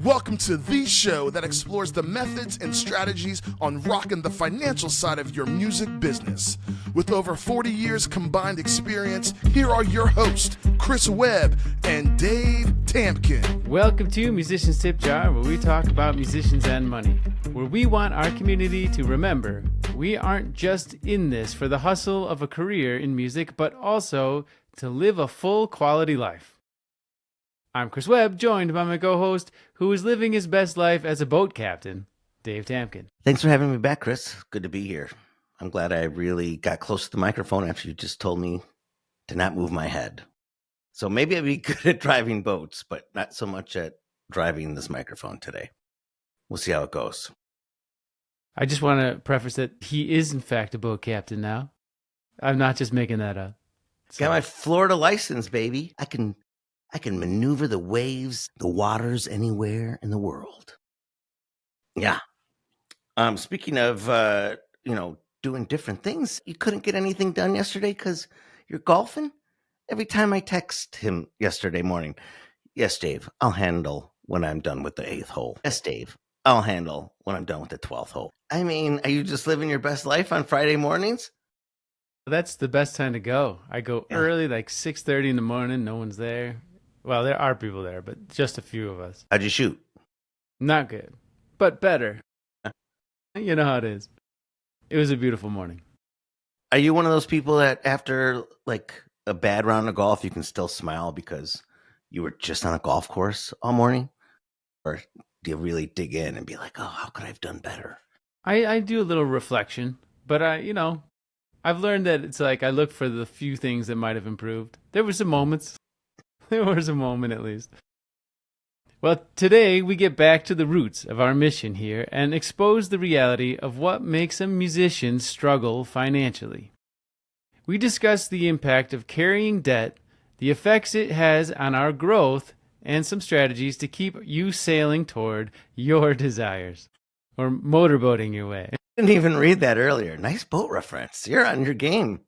Welcome to the show that explores the methods and strategies on rocking the financial side of your music business. With over 40 years combined experience, here are your hosts, Chris Webb and Dave Tampkin. Welcome to Musicians Tip Jar, where we talk about musicians and money. Where we want our community to remember we aren't just in this for the hustle of a career in music, but also to live a full quality life. I'm Chris Webb, joined by my co-host, who is living his best life as a boat captain, Dave Tampkin. Thanks for having me back, Chris. Good to be here. I'm glad I really got close to the microphone after you just told me to not move my head. So maybe I'd be good at driving boats, but not so much at driving this microphone today. We'll see how it goes. I just want to preface that he is, in fact, a boat captain now. I'm not just making that up. Got my Florida license, baby. I can maneuver the waves, the waters anywhere in the world. Yeah. Speaking of, doing different things, you couldn't get anything done yesterday because you're golfing? Every time I text him yesterday morning, yes, Dave, I'll handle when I'm done with the 8th hole. Yes, Dave, I'll handle when I'm done with the 12th hole. I mean, are you just living your best life on Friday mornings? That's the best time to go. I go early, like 6:30 in the morning. No one's there. Well, there are people there, but just a few of us. How'd you shoot? Not good, but better. You know how it is. It was a beautiful morning. Are you one of those people that after like a bad round of golf, you can still smile because you were just on a golf course all morning? Or do you really dig in and be like, oh, how could I have done better? I do a little reflection, but I've learned that it's like I look for the few things that might have improved. There were some moments. There was a moment at least. Well, today we get back to the roots of our mission here and expose the reality of what makes a musician struggle financially. We discuss the impact of carrying debt, the effects it has on our growth, and some strategies to keep you sailing toward your desires, or motorboating your way. Didn't even read that earlier. Nice boat reference. You're on your game.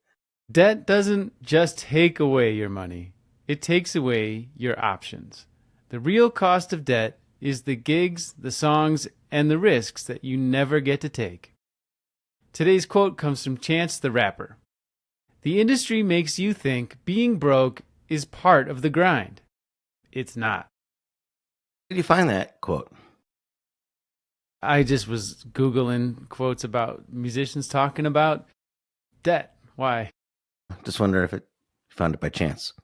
Debt doesn't just take away your money. It takes away your options. The real cost of debt is the gigs, the songs, and the risks that you never get to take. Today's quote comes from Chance the Rapper. The industry makes you think being broke is part of the grind. It's not. Where did you find that quote? I just was Googling quotes about musicians talking about debt. Why? Just wonder if you found it by chance.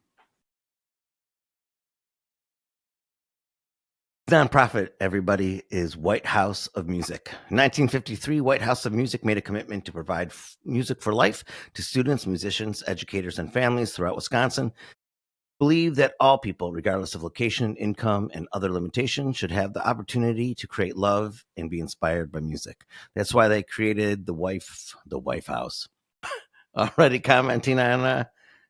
Nonprofit, everybody, is White House of Music. In 1953, White House of Music made a commitment to provide music for life to students, musicians, educators, and families throughout Wisconsin. Believe that all people, regardless of location, income, and other limitations, should have the opportunity to create love and be inspired by music. That's why they created the Wife House. Already commenting on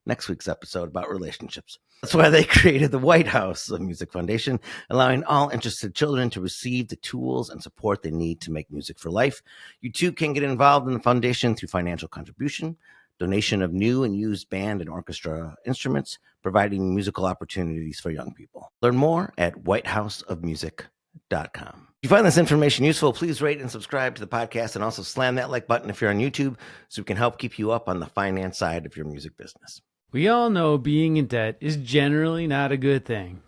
next week's episode about relationships. That's why they created the White House of Music Foundation, allowing all interested children to receive the tools and support they need to make music for life. You too can get involved in the foundation through financial contribution, donation of new and used band and orchestra instruments, providing musical opportunities for young people. Learn more at whiteHouseofmusic.com. If you find this information useful, please rate and subscribe to the podcast and also slam that like button if you're on YouTube so we can help keep you up on the finance side of your music business. We all know being in debt is generally not a good thing.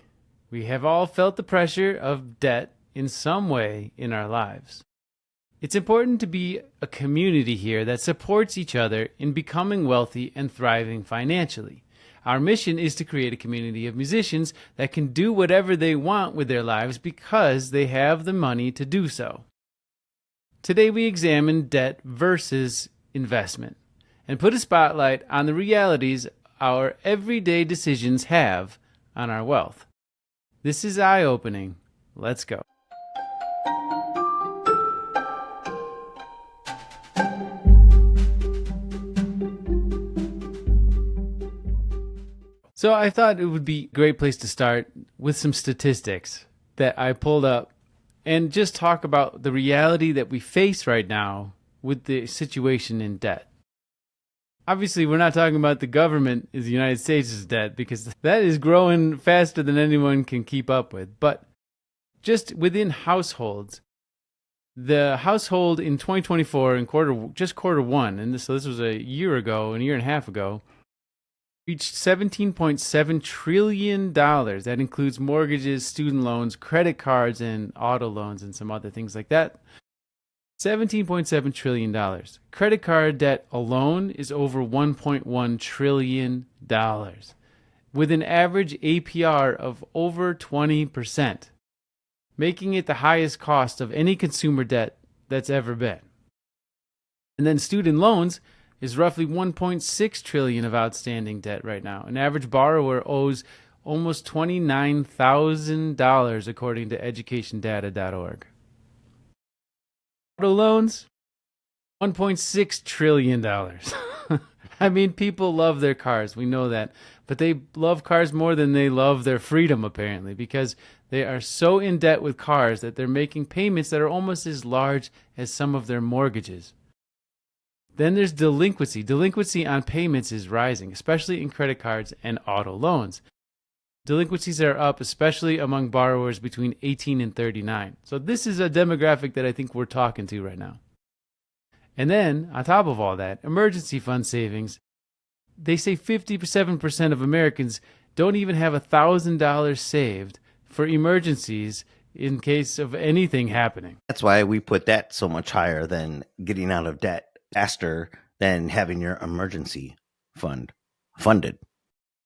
We have all felt the pressure of debt in some way in our lives. It's important to be a community here that supports each other in becoming wealthy and thriving financially. Our mission is to create a community of musicians that can do whatever they want with their lives because they have the money to do so. Today we examine debt versus investment and put a spotlight on the realities our everyday decisions have on our wealth. This is eye-opening. Let's go. So I thought it would be a great place to start with some statistics that I pulled up and just talk about the reality that we face right now with the situation in debt. Obviously, we're not talking about the government is the United States' debt because that is growing faster than anyone can keep up with. But just within households, the household in 2024 in quarter one, and so this was a year and a half ago, reached $17.7 trillion. That includes mortgages, student loans, credit cards, and auto loans, and some other things like that. $17.7 trillion. Credit card debt alone is over $1.1 trillion, with an average APR of over 20%, making it the highest cost of any consumer debt that's ever been. And then student loans is roughly $1.6 trillion of outstanding debt right now. An average borrower owes almost $29,000 according to educationdata.org. Auto loans, $1.6 trillion. I mean, people love their cars. We know that. But they love cars more than they love their freedom, apparently, because they are so in debt with cars that they're making payments that are almost as large as some of their mortgages. Then there's delinquency. Delinquency on payments is rising, especially in credit cards and auto loans. Delinquencies are up, especially among borrowers between 18 and 39. So this is a demographic that I think we're talking to right now. And then, on top of all that, emergency fund savings. They say 57% of Americans don't even have $1,000 saved for emergencies in case of anything happening. That's why we put that so much higher than getting out of debt faster than having your emergency fund funded in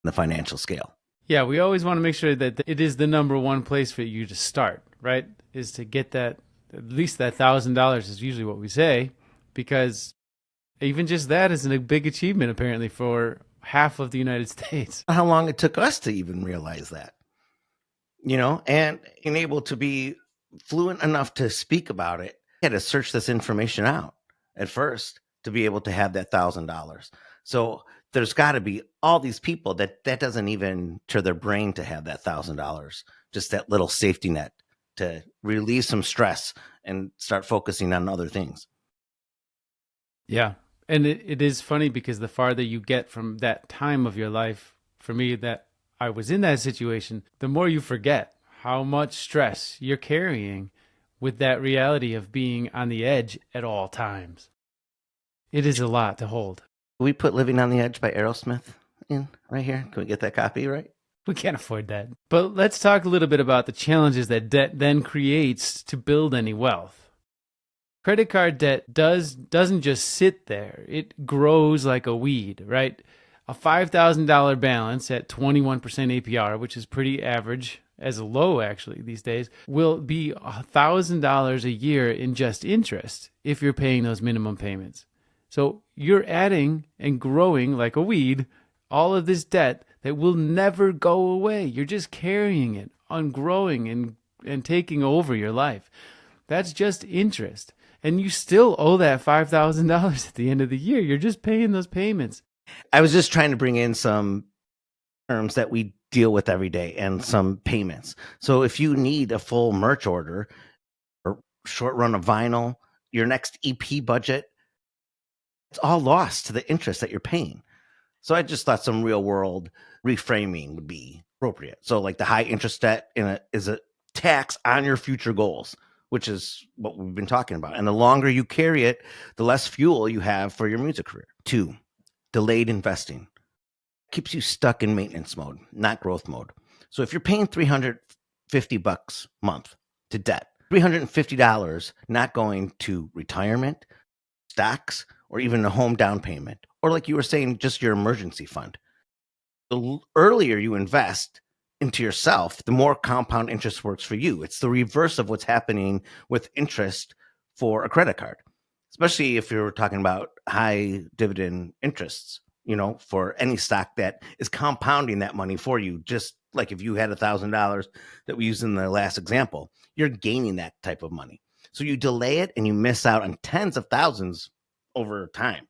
the financial scale. Yeah, we always want to make sure that it is the number one place for you to start, right? Is to get that, at least that $1,000 is usually what we say, because even just that is a big achievement, apparently, for half of the United States. How long it took us to even realize that, and being able to be fluent enough to speak about it. I had to search this information out at first to be able to have that $1,000. So there's got to be all these people that doesn't even enter their brain to have that $1,000, just that little safety net to relieve some stress and start focusing on other things. Yeah. And it is funny because the farther you get from that time of your life, for me, that I was in that situation, the more you forget how much stress you're carrying with that reality of being on the edge at all times. It is a lot to hold. We put Living on the Edge by Aerosmith in right here. Can we get that copy right? We can't afford that. But let's talk a little bit about the challenges that debt then creates to build any wealth. Credit card debt doesn't just sit there. It grows like a weed, right? A $5,000 balance at 21% APR, which is pretty average, as a low actually these days, will be $1,000 a year in just interest if you're paying those minimum payments. So you're adding and growing like a weed all of this debt that will never go away. You're just carrying it on, growing and taking over your life. That's just interest. And you still owe that $5,000 at the end of the year. You're just paying those payments. I was just trying to bring in some terms that we deal with every day and some payments. So if you need a full merch order or short run of vinyl, your next EP budget, it's all lost to the interest that you're paying. So I just thought some real world reframing would be appropriate. So like the high interest debt is a tax on your future goals, which is what we've been talking about. And the longer you carry it, the less fuel you have for your music career. 2, delayed investing. Keeps you stuck in maintenance mode, not growth mode. So if you're paying $350 a month to debt, $350 not going to retirement, stocks, or even a home down payment, or like you were saying, just your emergency fund. The earlier you invest into yourself, the more compound interest works for you. It's the reverse of what's happening with interest for a credit card, especially if you're talking about high dividend interests, for any stock that is compounding that money for you. Just like if you had $1,000 that we used in the last example, you're gaining that type of money. So you delay it and you miss out on tens of thousands over time.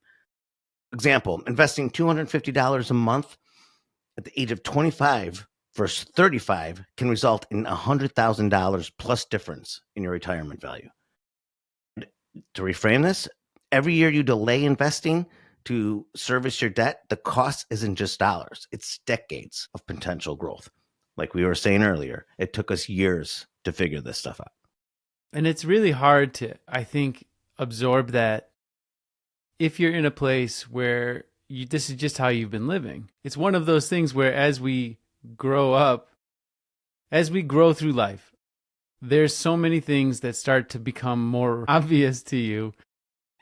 Example, investing $250 a month at the age of 25 versus 35 can result in $100,000 plus difference in your retirement value. To reframe this, every year you delay investing to service your debt, the cost isn't just dollars, it's decades of potential growth. Like we were saying earlier, it took us years to figure this stuff out. And it's really hard to, I think, absorb that if you're in a place where this is just how you've been living. It's one of those things where as we grow up, as we grow through life, there's so many things that start to become more obvious to you.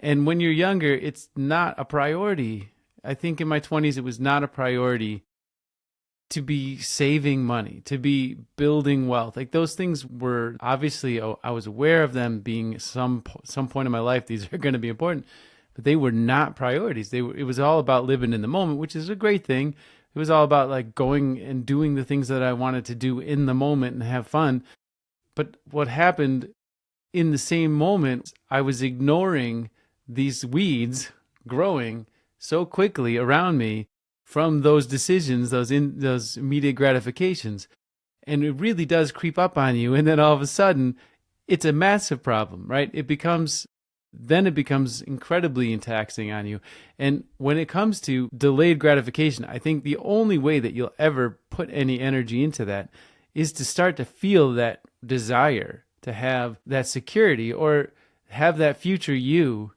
And when you're younger, it's not a priority. I think in my 20s, it was not a priority to be saving money, to be building wealth. Like those things were obviously, I was aware of them being some point in my life. These are going to be important, but they were not priorities. It was all about living in the moment, which is a great thing. It was all about like going and doing the things that I wanted to do in the moment and have fun. But what happened in the same moment, I was ignoring these weeds growing so quickly around me from those decisions, those immediate gratifications. And it really does creep up on you. And then all of a sudden, it's a massive problem, right? It becomes incredibly taxing on you. And when it comes to delayed gratification, I think the only way that you'll ever put any energy into that is to start to feel that desire to have that security or have that future you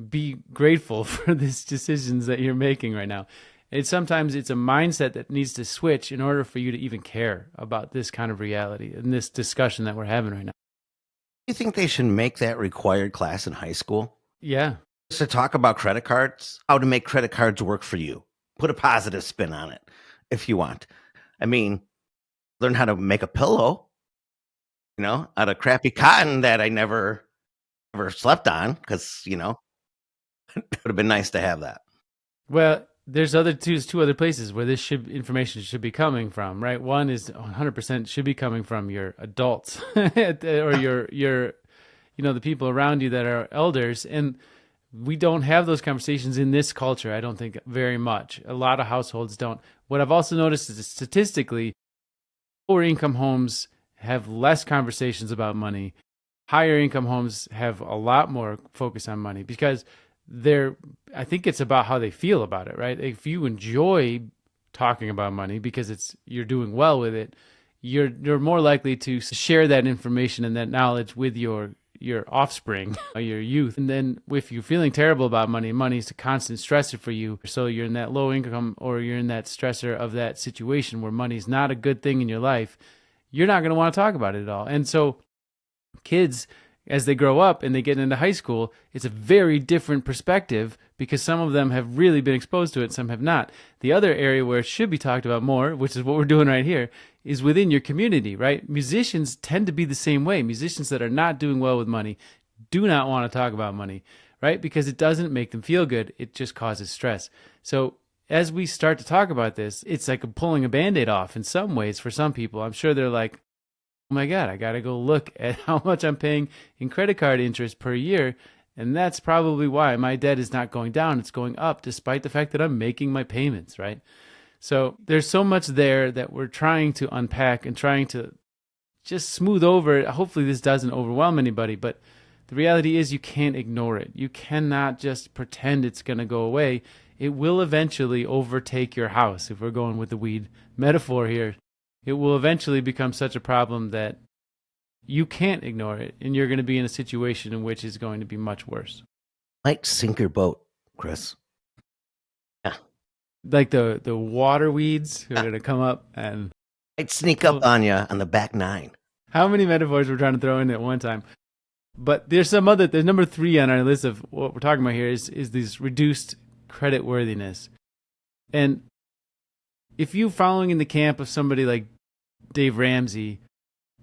be grateful for these decisions that you're making right now. Sometimes it's a mindset that needs to switch in order for you to even care about this kind of reality and this discussion that we're having right now. You think they should make that required class in high school? Yeah. Just to talk about credit cards, how to make credit cards work for you. Put a positive spin on it if you want. I mean, learn how to make a pillow, out of crappy cotton that I never slept on because, it would have been nice to have that. Well, there's two other places where this information should be coming from, right? One is 100% should be coming from your adults or your the people around you that are elders. And we don't have those conversations in this culture, I don't think, very much. A lot of households don't. What I've also noticed is statistically, lower income homes have less conversations about money. Higher income homes have a lot more focus on money because I think it's about how they feel about it, right? If you enjoy talking about money because you're doing well with it, you're more likely to share that information and that knowledge with your offspring, your youth. And then if you're feeling terrible about money is a constant stressor for you. So you're in that low income or you're in that stressor of that situation where money's not a good thing in your life, you're not going to want to talk about it at all. And so kids, as they grow up and they get into high school, it's a very different perspective because some of them have really been exposed to it, some have not. The other area where it should be talked about more, which is what we're doing right here, is within your community, right? Musicians tend to be the same way. Musicians that are not doing well with money do not want to talk about money, right? Because it doesn't make them feel good. It just causes stress. So as we start to talk about this, it's like pulling a Band-Aid off in some ways for some people. I'm sure they're like, oh my God, I got to go look at how much I'm paying in credit card interest per year. And that's probably why my debt is not going down. It's going up despite the fact that I'm making my payments, right? So there's so much there that we're trying to unpack and trying to just smooth over. Hopefully this doesn't overwhelm anybody, but the reality is you can't ignore it. You cannot just pretend it's going to go away. It will eventually overtake your house, if we're going with the weed metaphor here. It will eventually become such a problem that you can't ignore it, and you're going to be in a situation in which it's going to be much worse. Might sink your boat, Chris. Yeah. Like the water weeds are going to come up and... Might sneak up on you on the back nine. How many metaphors we're trying to throw in at one time? But there's number 3 on our list of what we're talking about here is this reduced credit worthiness. And if you're following in the camp of somebody like Dave Ramsey,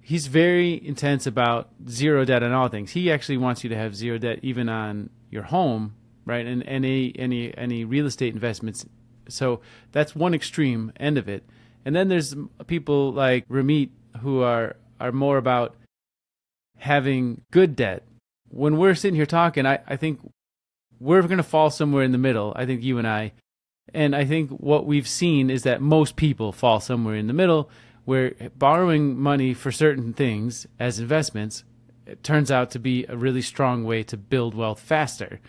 he's very intense about zero debt on all things. He actually wants you to have zero debt even on your home, right? And any real estate investments. So that's one extreme end of it. And then there's people like Ramit who are more about having good debt. When we're sitting here talking, I think we're going to fall somewhere in the middle. I think you and I. And I think what we've seen is that most people fall somewhere in the middle, where borrowing money for certain things as investments, it turns out to be a really strong way to build wealth faster.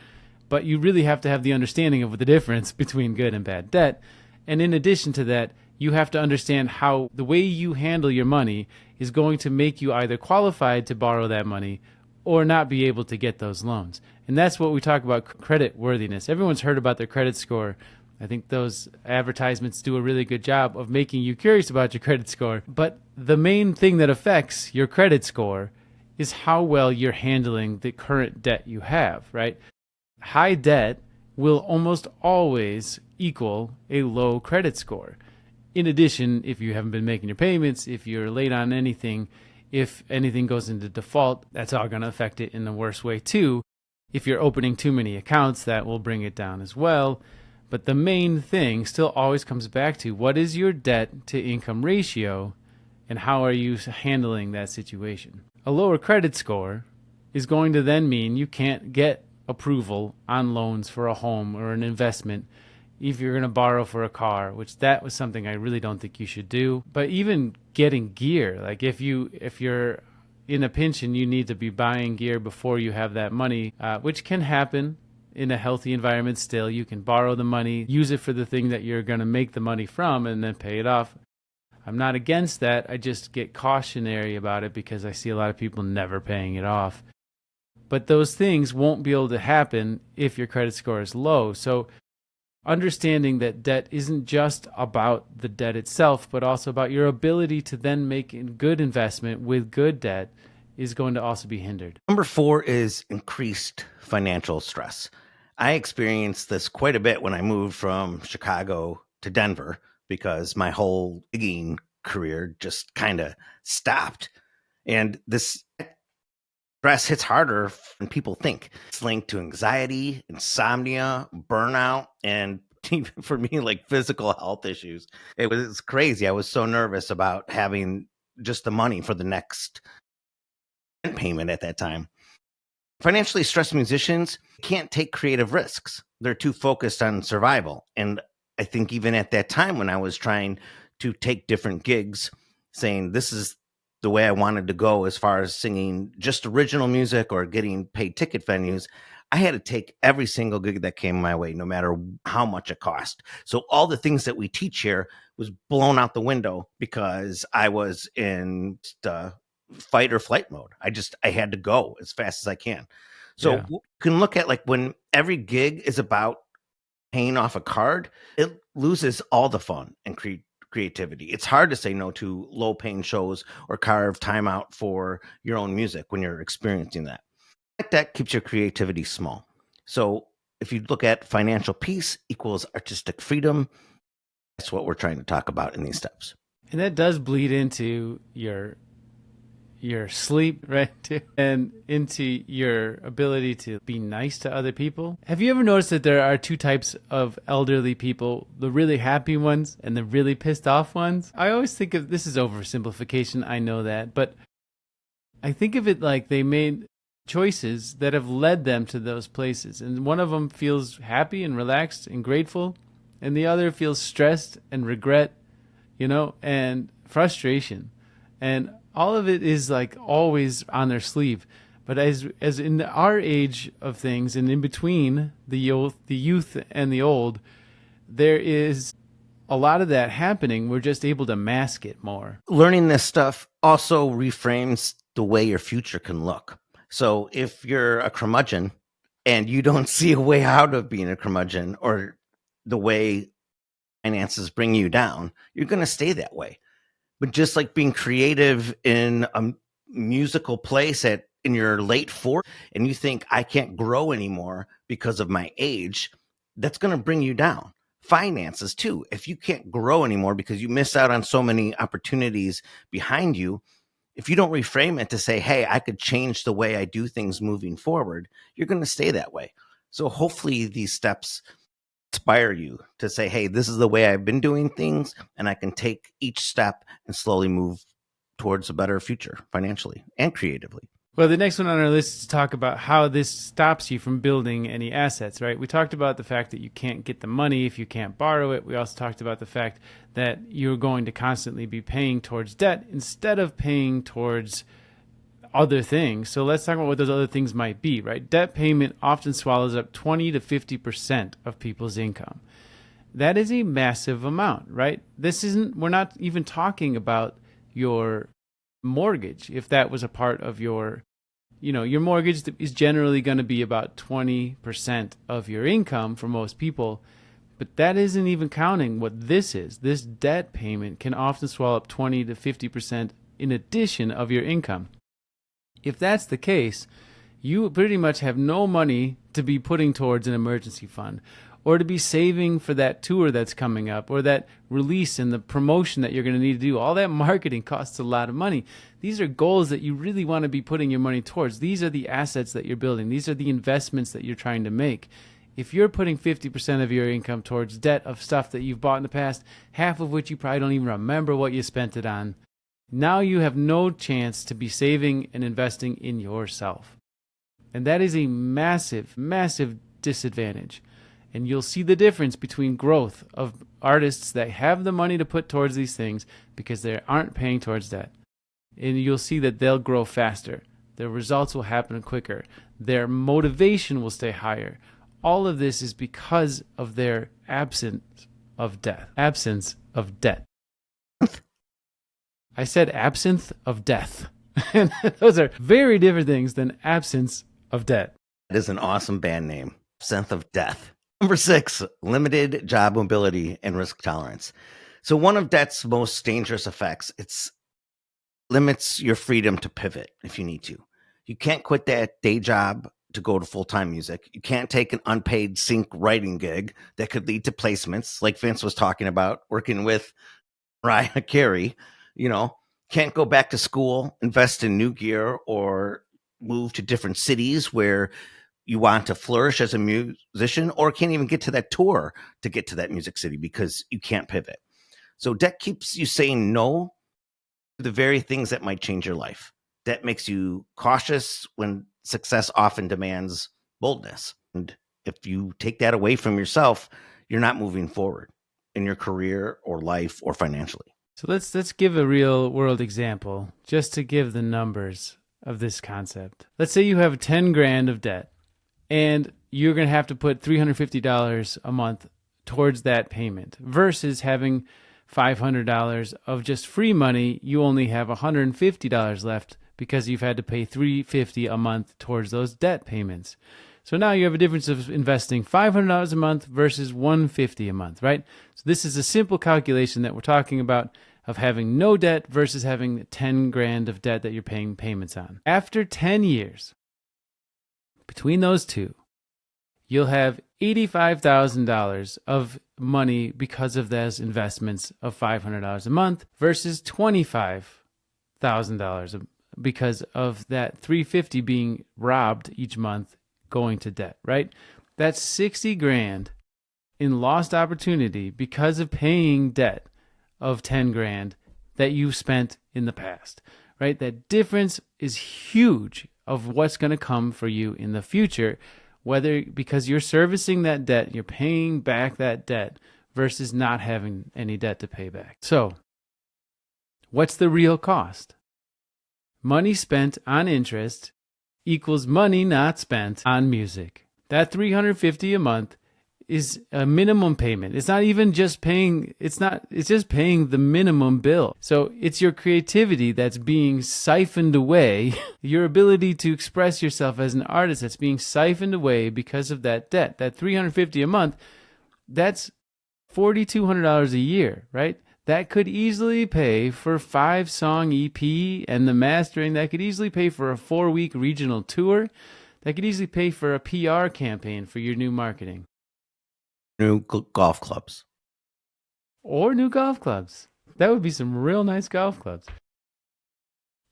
But you really have to have the understanding of the difference between good and bad debt. And in addition to that, you have to understand how the way you handle your money is going to make you either qualified to borrow that money or not be able to get those loans. And that's what we talk about credit worthiness. Everyone's heard about their credit score. I think those advertisements do a really good job of making you curious about your credit score. But the main thing that affects your credit score is how well you're handling the current debt you have, right? High debt will almost always equal a low credit score. In addition, if you haven't been making your payments, if you're late on anything, if anything goes into default, that's all going to affect it in the worst way too. If you're opening too many accounts, that will bring it down as well. But the main thing still always comes back to what is your debt to income ratio and how are you handling that situation? A lower credit score is going to then mean you can't get approval on loans for a home or an investment if you're going to borrow for a car, which that was something I really don't think you should do. But even getting gear, like if you're in a pinch and you need to be buying gear before you have that money, which can happen in a healthy environment still. You can borrow the money, use it for the thing that you're going to make the money from, and then pay it off. I'm not against that. I just get cautionary about it because I see a lot of people never paying it off. But those things won't be able to happen if your credit score is low. So understanding that debt isn't just about the debt itself, but also about your ability to then make a good investment with good debt is going to also be hindered. Number 4 is increased financial stress. I experienced this quite a bit when I moved from Chicago to Denver because my whole gigging career just kind of stopped. And this stress hits harder than people think. It's linked to anxiety, insomnia, burnout, and even for me, like physical health issues. It was crazy. I was so nervous about having just the money for the next payment at that time. Financially stressed musicians can't take creative risks. They're too focused on survival. And I think even at that time when I was trying to take different gigs, saying this is the way I wanted to go as far as singing just original music or getting paid ticket venues, I had to take every single gig that came my way, no matter how much it cost. So all the things that we teach here was blown out the window because I was in fight or flight mode. I had to go as fast as I can. So you can look at like when every gig is about paying off a card, it loses all the fun and creativity. It's hard to say no to low paying shows or carve time out for your own music when you're experiencing that. That keeps your creativity small. So if you look at financial peace equals artistic freedom, that's what we're trying to talk about in these steps. And that does bleed into your sleep, right? And into your ability to be nice to other people. Have you ever noticed that there are 2 types of elderly people, the really happy ones and the really pissed off ones? I always think of, this is oversimplification, I know that, but I think of it like they made choices that have led them to those places. And one of them feels happy and relaxed and grateful, and the other feels stressed and regret, and frustration. And all of it is like always on their sleeve. But as in our age of things, and in between the youth and the old, there is a lot of that happening. We're just able to mask it more. Learning this stuff also reframes the way your future can look. So if you're a curmudgeon and you don't see a way out of being a curmudgeon, or the way finances bring you down, you're going to stay that way. But just like being creative in a musical place in your late 40s, and you think I can't grow anymore because of my age, that's going to bring you down. Finances too. If you can't grow anymore because you miss out on so many opportunities behind you, if you don't reframe it to say, hey, I could change the way I do things moving forward, you're going to stay that way. So hopefully these steps inspire you to say, hey, this is the way I've been doing things, and I can take each step and slowly move towards a better future financially and creatively. Well, the next one on our list is to talk about how this stops you from building any assets, right? We talked about the fact that you can't get the money if you can't borrow it. We also talked about the fact that you're going to constantly be paying towards debt instead of paying towards other things. So let's talk about what those other things might be, right? Debt payment often swallows up 20 to 50% of people's income. That is a massive amount, right? We're not even talking about your mortgage, if that was a part of your, your mortgage is generally going to be about 20% of your income for most people. But that isn't even counting what this is. This debt payment can often swallow up 20 to 50% in addition of your income. If that's the case, you pretty much have no money to be putting towards an emergency fund or to be saving for that tour that's coming up or that release and the promotion that you're going to need to do. All that marketing costs a lot of money. These are goals that you really want to be putting your money towards. These are the assets that you're building. These are the investments that you're trying to make. If you're putting 50% of your income towards debt of stuff that you've bought in the past, half of which you probably don't even remember what you spent it on, now you have no chance to be saving and investing in yourself. And that is a massive, massive disadvantage. And you'll see the difference between growth of artists that have the money to put towards these things because they aren't paying towards debt. And you'll see that they'll grow faster. Their results will happen quicker. Their motivation will stay higher. All of this is because of their absence of debt. Absence of debt. I said absinthe of death. And those are very different things than absence of debt. It is an awesome band name, Absinthe of Death. Number 6, limited job mobility and risk tolerance. So one of debt's most dangerous effects, it's limits your freedom to pivot if you need to. You can't quit that day job to go to full-time music. You can't take an unpaid sync writing gig that could lead to placements, like Vince was talking about, working with Mariah Carey. Can't go back to school, invest in new gear, or move to different cities where you want to flourish as a musician, or can't even get to that tour to get to that music city because you can't pivot. So debt keeps you saying no to the very things that might change your life. Debt makes you cautious when success often demands boldness. And if you take that away from yourself, you're not moving forward in your career or life or financially. So let's give a real world example just to give the numbers of this concept. Let's say you have 10 grand of debt and you're going to have to put $350 a month towards that payment versus having $500 of just free money. You only have $150 left because you've had to pay $350 a month towards those debt payments. So now you have a difference of investing $500 a month versus $150 a month, right? So this is a simple calculation that we're talking about of having no debt versus having 10 grand of debt that you're paying payments on. After 10 years, between those two, you'll have $85,000 of money because of those investments of $500 a month versus $25,000 because of that $350 being robbed each month going to debt, right? That's 60 grand in lost opportunity because of paying debt of 10 grand that you spent in the past, right? That difference is huge of what's going to come for you in the future, whether because you're servicing that debt, you're paying back that debt versus not having any debt to pay back. So what's the real cost? Money spent on interest equals money not spent on music. That $350 a month is a minimum payment. It's not even just paying, it's just paying the minimum bill. So it's your creativity that's being siphoned away, your ability to express yourself as an artist that's being siphoned away because of that debt. That $350 a month, that's $4,200 a year, right? That could easily pay for a 5-song EP and the mastering. That could easily pay for a 4-week regional tour. That could easily pay for a PR campaign for your new marketing. New golf clubs. Or new golf clubs. That would be some real nice golf clubs.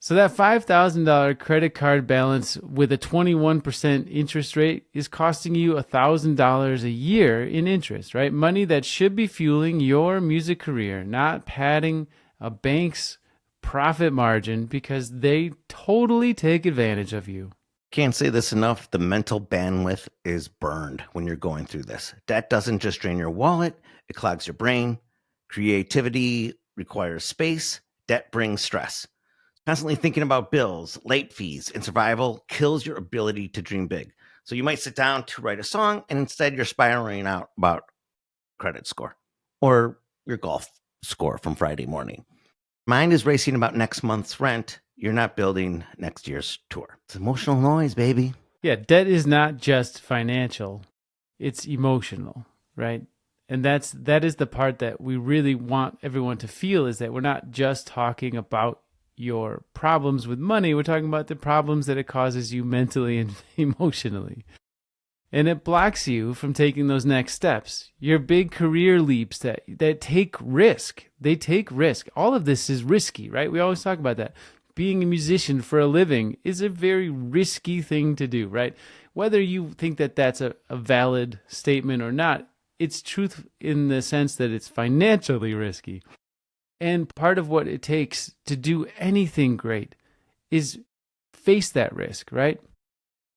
So that $5,000 credit card balance with a 21% interest rate is costing you $1,000 a year in interest, right? Money that should be fueling your music career, not padding a bank's profit margin because they totally take advantage of you. Can't say this enough. The mental bandwidth is burned when you're going through this. Debt doesn't just drain your wallet, it clogs your brain. Creativity requires space. Debt brings stress. Constantly thinking about bills, late fees, and survival kills your ability to dream big. So you might sit down to write a song, and instead you're spiraling out about credit score or your golf score from Friday morning. Mind is racing about next month's rent. You're not building next year's tour. It's emotional noise, baby. Yeah, debt is not just financial, it's emotional, right? And that is the part that we really want everyone to feel, is that we're not just talking about your problems with money, we're talking about the problems that it causes you mentally and emotionally. And it blocks you from taking those next steps. Your big career leaps that take risk. They take risk. All of this is risky, right? We always talk about that. Being a musician for a living is a very risky thing to do, right? Whether you think that that's a valid statement or not, it's truth in the sense that it's financially risky. And part of what it takes to do anything great is face that risk, right?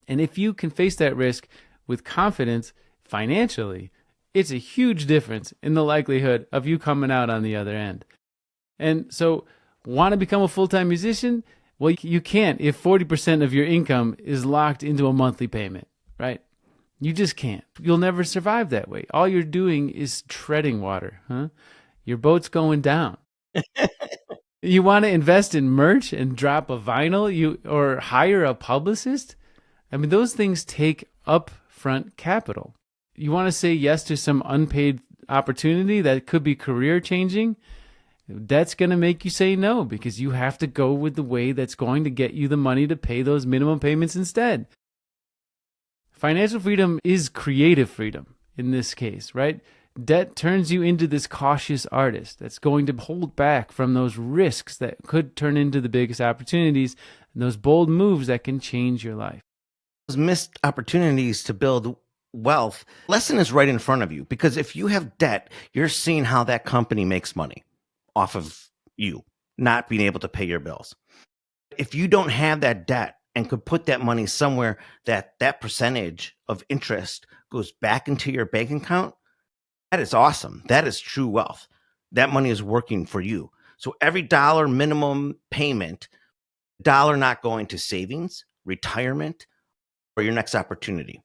And if you can face that risk with confidence financially, it's a huge difference in the likelihood of you coming out on the other end. And so, want to become a full-time musician? Well, you can't if 40% of your income is locked into a monthly payment, right? You just can't. You'll never survive that way. All you're doing is treading water, huh? Your boat's going down. You want to invest in merch and drop a vinyl, or hire a publicist? I mean, those things take upfront capital. You want to say yes to some unpaid opportunity that could be career changing? That's going to make you say no, because you have to go with the way that's going to get you the money to pay those minimum payments instead. Financial freedom is creative freedom in this case, right? Debt turns you into this cautious artist that's going to hold back from those risks that could turn into the biggest opportunities and those bold moves that can change your life. Those missed opportunities to build wealth. Lesson is right in front of you, because if you have debt, you're seeing how that company makes money off of you not being able to pay your bills. If you don't have that debt and could put that money somewhere that percentage of interest goes back into your bank account, that is awesome. That is true wealth. That money is working for you. So every dollar minimum payment, dollar not going to savings, retirement, or your next opportunity.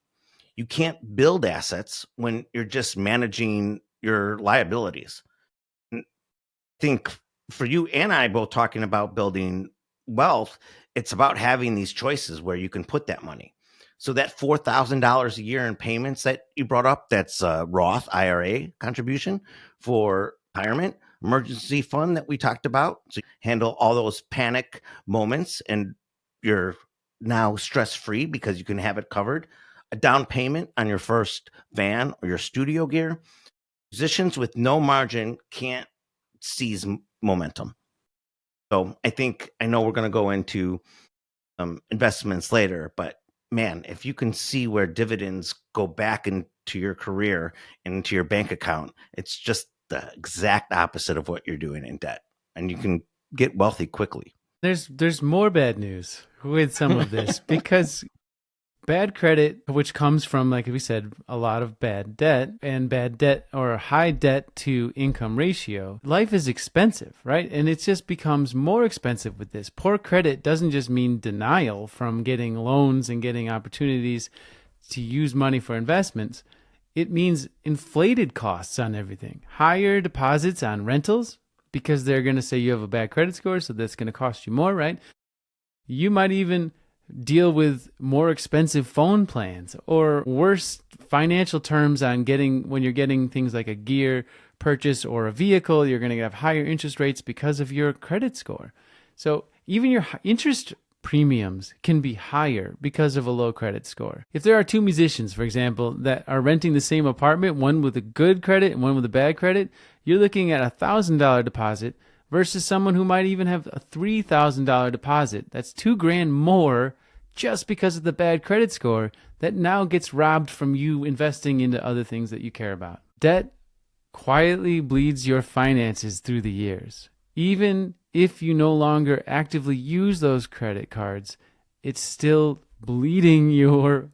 You can't build assets when you're just managing your liabilities. I think for you and I both talking about building wealth, it's about having these choices where you can put that money. So that $4,000 a year in payments that you brought up, that's a Roth IRA contribution for retirement, emergency fund that we talked about. So you handle all those panic moments and you're now stress-free because you can have it covered. A down payment on your first van or your studio gear. Musicians with no margin can't seize momentum. So I know we're going to go into investments later, but man, if you can see where dividends go back into your career and into your bank account, it's just the exact opposite of what you're doing in debt, and you can get wealthy quickly. There's more bad news with some of this because bad credit, which comes from, like we said, a lot of bad debt and bad debt or a high debt to income ratio. Life is expensive, right? And it just becomes more expensive with this. Poor credit doesn't just mean denial from getting loans and getting opportunities to use money for investments. It means inflated costs on everything. Higher deposits on rentals because they're going to say you have a bad credit score, so that's going to cost you more, right? You might even deal with more expensive phone plans or worse financial terms on when you're getting things like a gear purchase or a vehicle. You're going to have higher interest rates because of your credit score. So even your interest premiums can be higher because of a low credit score. If there are two musicians, for example, that are renting the same apartment, one with a good credit and one with a bad credit, you're looking at $1,000 deposit versus someone who might even have a $3,000 deposit. That's $2,000 more just because of the bad credit score that now gets robbed from you investing into other things that you care about. Debt quietly bleeds your finances through the years. Even if you no longer actively use those credit cards, it's still bleeding your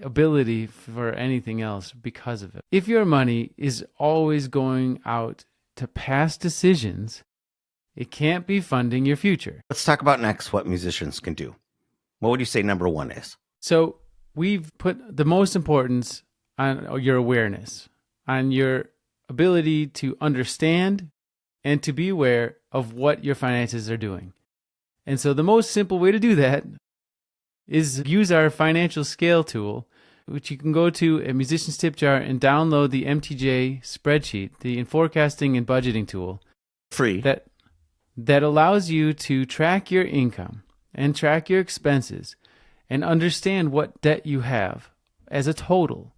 ability for anything else because of it. If your money is always going out to past decisions, it can't be funding your future. Let's talk about next what musicians can do. What would you say number one is? So we've put the most importance on your awareness, on your ability to understand and to be aware of what your finances are doing. And so the most simple way to do that is use our financial scale tool, which you can go to at Musician's Tip Jar and download the MTJ spreadsheet, the forecasting and budgeting tool. Free. That allows you to track your income and track your expenses and understand what debt you have as a total,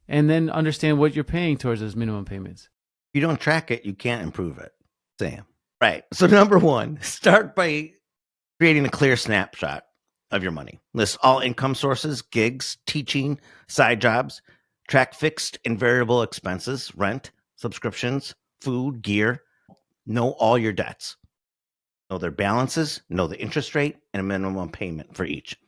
and then understand what you're paying towards those minimum payments. If you don't track it, you can't improve it. Sam. Right. So number one, start by creating a clear snapshot of your money. List all income sources, gigs, teaching, side jobs, track fixed and variable expenses, rent, subscriptions, food, gear. Know all your debts. Know their balances, know the interest rate, and a minimum payment for each.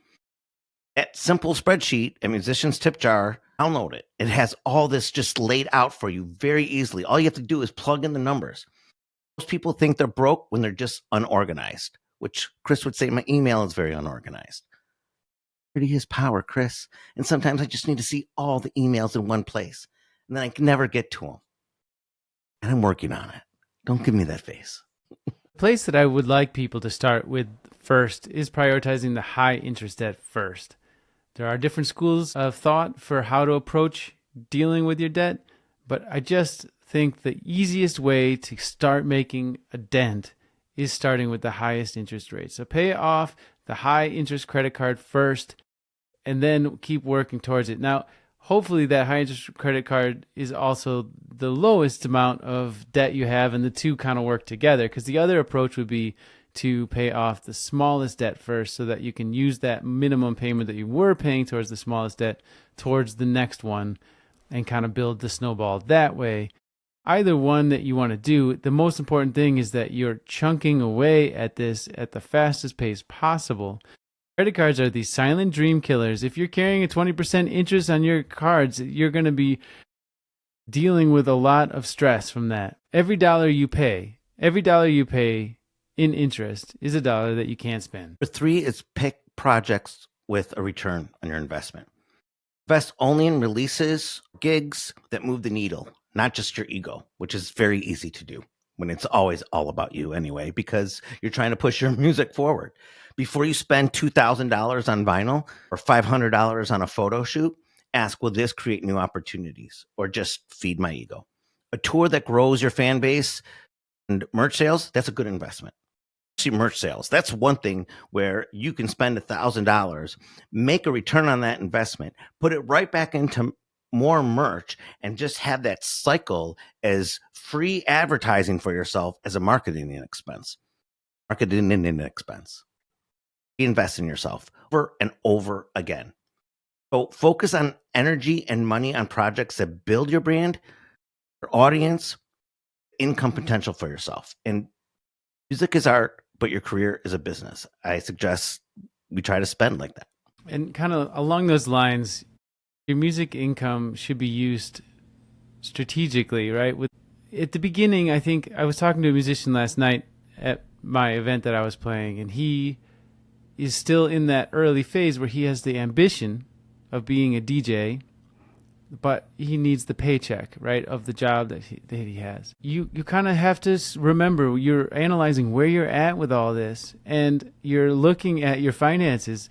That simple spreadsheet at Musician's Tip Jar, download it. It has all this just laid out for you very easily. All you have to do is plug in the numbers. Most people think they're broke when they're just unorganized, which Chris would say my email is very unorganized. Pretty is power, Chris. And sometimes I just need to see all the emails in one place, and then I can never get to them. And I'm working on it. Don't give me that face. The place that I would like people to start with first is prioritizing the high interest debt first. There are different schools of thought for how to approach dealing with your debt, but I just think the easiest way to start making a dent is starting with the highest interest rate. So pay off the high interest credit card first and then keep working towards it. Now, hopefully that high interest credit card is also the lowest amount of debt you have, and the two kind of work together, because the other approach would be to pay off the smallest debt first so that you can use that minimum payment that you were paying towards the smallest debt towards the next one and kind of build the snowball that way. Either one that you want to do, the most important thing is that you're chunking away at this at the fastest pace possible. Credit cards are these silent dream killers. If you're carrying a 20% interest on your cards, you're going to be dealing with a lot of stress from that. Every dollar you pay in interest is a dollar that you can't spend. Number three is pick projects with a return on your investment. Invest only in releases, gigs that move the needle, not just your ego, which is very easy to do when it's always all about you anyway, because you're trying to push your music forward. Before you spend $2,000 on vinyl or $500 on a photo shoot, ask, will this create new opportunities or just feed my ego? A tour that grows your fan base and merch sales, that's a good investment. See, merch sales, that's one thing where you can spend $1,000, make a return on that investment, put it right back into more merch, and just have that cycle as free advertising for yourself as a marketing expense. Invest in yourself over and over again. So focus on energy and money on projects that build your brand, your audience, income potential for yourself. And music is art, but your career is a business. I suggest we try to spend like that. And kind of along those lines, your music income should be used strategically, right? At the beginning, I think I was talking to a musician last night at my event that I was playing, and he is still in that early phase where he has the ambition of being a DJ, but he needs the paycheck, right, of the job that he has. You kind of have to remember you're analyzing where you're at with all this, and you're looking at your finances.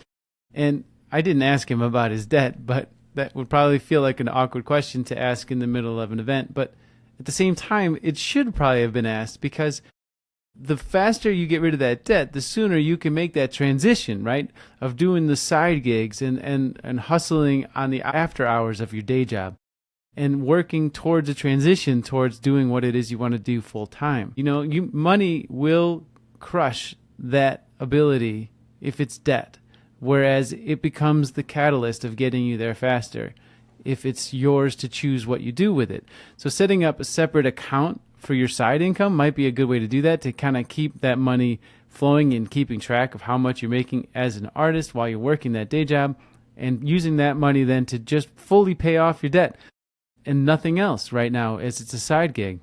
And I didn't ask him about his debt, but that would probably feel like an awkward question to ask in the middle of an event. But at the same time, it should probably have been asked, because the faster you get rid of that debt, the sooner you can make that transition, right, of doing the side gigs and hustling on the after hours of your day job and working towards a transition towards doing what it is you want to do full time. You know, money will crush that ability if it's debt, whereas it becomes the catalyst of getting you there faster if it's yours to choose what you do with it. So setting up a separate account for your side income might be a good way to do that, to kind of keep that money flowing and keeping track of how much you're making as an artist while you're working that day job, and using that money then to just fully pay off your debt and nothing else right now as it's a side gig.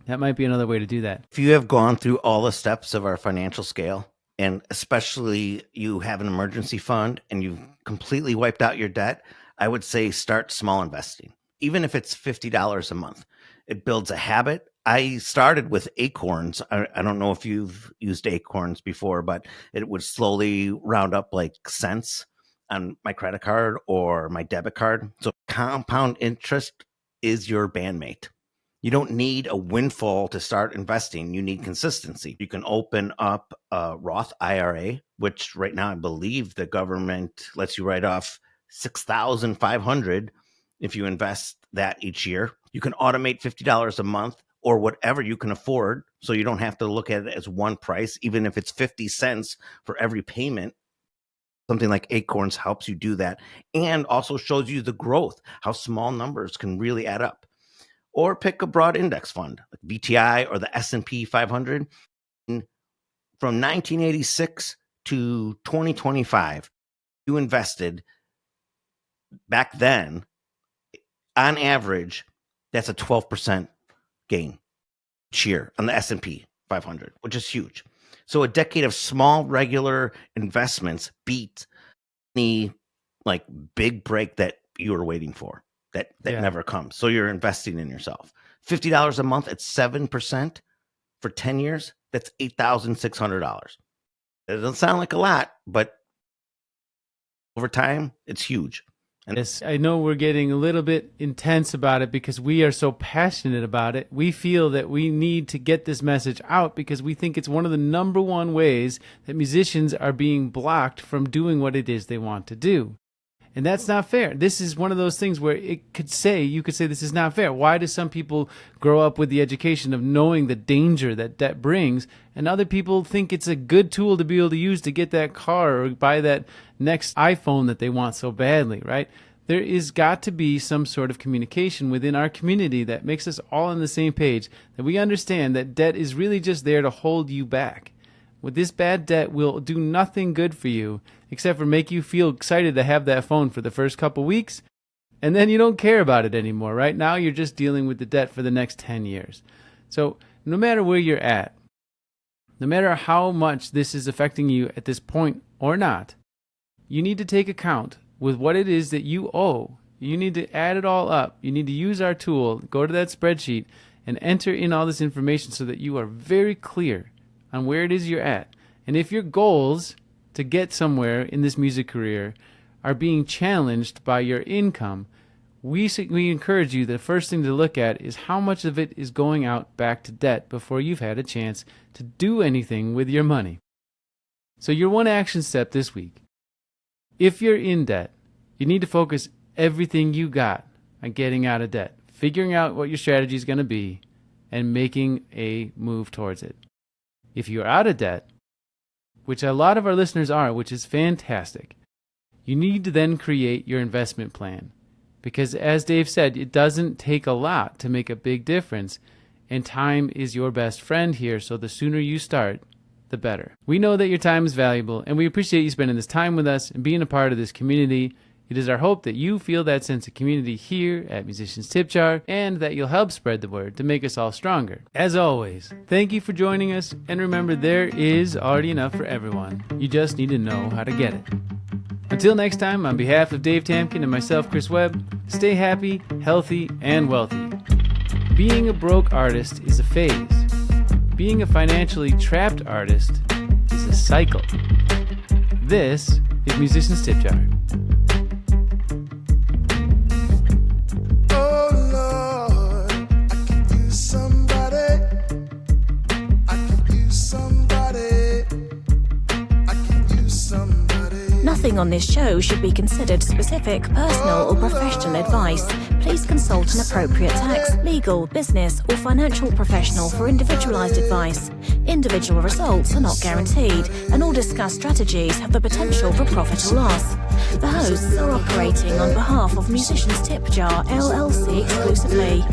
That might be another way to do that. If you have gone through all the steps of our financial scale, and especially you have an emergency fund and you've completely wiped out your debt, I would say start small investing. Even if it's $50 a month, it builds a habit I started with Acorns. I don't know if you've used Acorns before, but it would slowly round up like cents on my credit card or my debit card. So compound interest is your bandmate. You don't need a windfall to start investing. You need consistency. You can open up a Roth IRA, which right now I believe the government lets you write off $6,500 if you invest that each year. You can automate $50 a month or whatever you can afford, so you don't have to look at it as one price, even if it's 50 cents for every payment. Something like Acorns helps you do that and also shows you the growth, how small numbers can really add up. Or pick a broad index fund like VTI or the S&P 500. From 1986 to 2025, you invested back then, on average, that's a 12% gain each year on the S&P 500, which is huge. So a decade of small, regular investments beat the like big break that you were waiting for. That never comes. So you're investing in yourself. $50 a month at 7% for 10 years, that's $8,600. It doesn't sound like a lot, but over time, it's huge. And yes, I know we're getting a little bit intense about it because we are so passionate about it. We feel that we need to get this message out because we think it's one of the number one ways that musicians are being blocked from doing what it is they want to do. And that's not fair. This is one of those things where you could say this is not fair. Why do some people grow up with the education of knowing the danger that debt brings, and other people think it's a good tool to be able to use to get that car or buy that next iPhone that they want so badly, right? There is got to be some sort of communication within our community that makes us all on the same page, that we understand that debt is really just there to hold you back. With this bad debt will do nothing good for you except for make you feel excited to have that phone for the first couple weeks, and then you don't care about it anymore, right? Now you're just dealing with the debt for the next 10 years. So no matter where you're at, no matter how much this is affecting you at this point or not, you need to take account with what it is that you owe. You need to add it all up. You need to use our tool, go to that spreadsheet, and enter in all this information so that you are very clear on where it is you're at. And if your goals to get somewhere in this music career are being challenged by your income, we encourage you, the first thing to look at is how much of it is going out back to debt before you've had a chance to do anything with your money. So your one action step this week, if you're in debt, you need to focus everything you got on getting out of debt, figuring out what your strategy is going to be, and making a move towards it. If you're out of debt, which a lot of our listeners are, which is fantastic, you need to then create your investment plan. Because as Dave said, it doesn't take a lot to make a big difference, and time is your best friend here, so the sooner you start, the better. We know that your time is valuable, and we appreciate you spending this time with us and being a part of this community. It is our hope that you feel that sense of community here at Musicians Tip Jar, and that you'll help spread the word to make us all stronger. As always, thank you for joining us, and remember, there is already enough for everyone. You just need to know how to get it. Until next time, on behalf of Dave Tamkin and myself, Chris Webb, stay happy, healthy, and wealthy. Being a broke artist is a phase. Being a financially trapped artist is a cycle. This is Musicians Tip Jar. Nothing on this show should be considered specific, personal, or professional advice. Please consult an appropriate tax, legal, business, or financial professional for individualized advice. Individual results are not guaranteed, and all discussed strategies have the potential for profit or loss. The hosts are operating on behalf of Musicians Tip Jar, LLC exclusively.